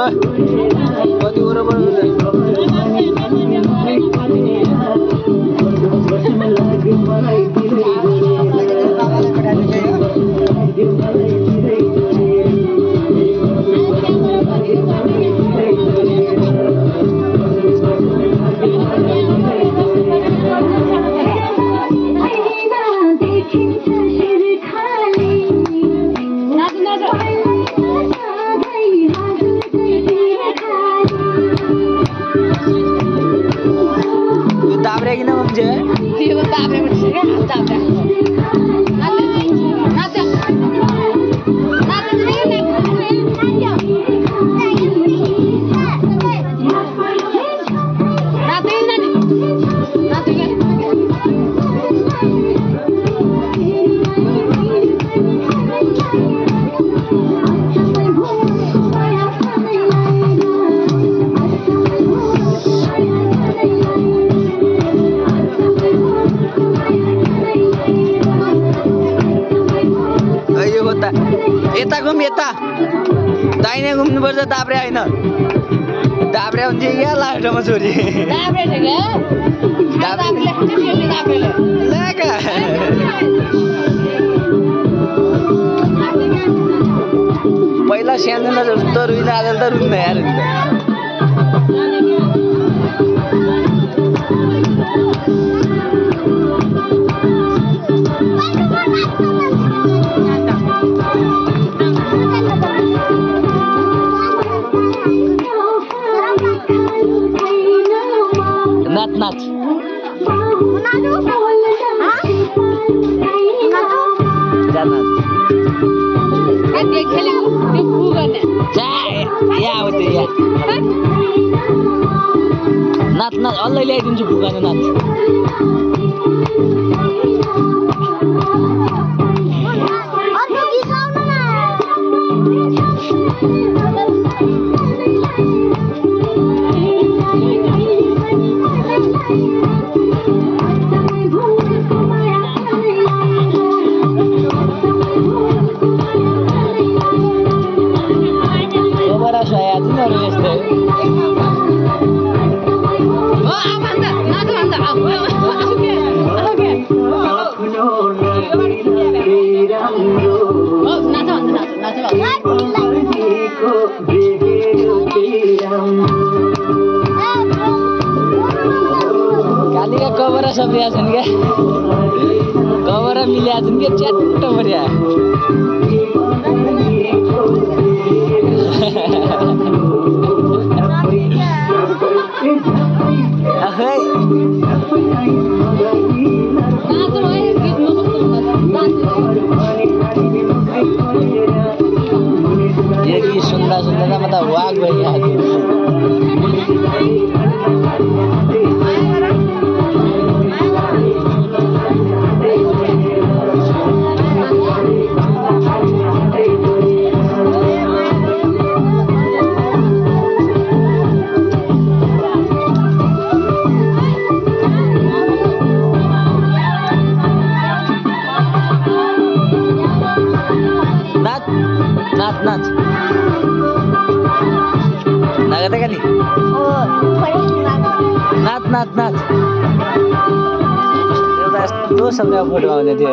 कति बराबर दाब्रे किन म्हणजे त्यो दाब्रे पनि छ क्या दाब्रे यता घुम यता दाहिने घुम्नुपर्छ दाब्रे होइन दाब्रे हुन्छ क्या लास्टमा छोरी दाब्रे छ क्या दाब्रे दाब्रेले पहिला सानो जस्तो रुइँदा आज त रुँदैन यार नाच नाच नाच नाच अल्लै ल्याइदिन्छु भुगानो नाच कालीका कबरा सब ल्या छन् क्या कबरा मिल्या छन् क्या च्याट्ट पर्या अखै ये की सुन्दा सुन्दा म त वाक भइहाल्यो नाच नाच नाच नागत का नहीं नाच नाच नाच तो सबने फोटो आउने थियो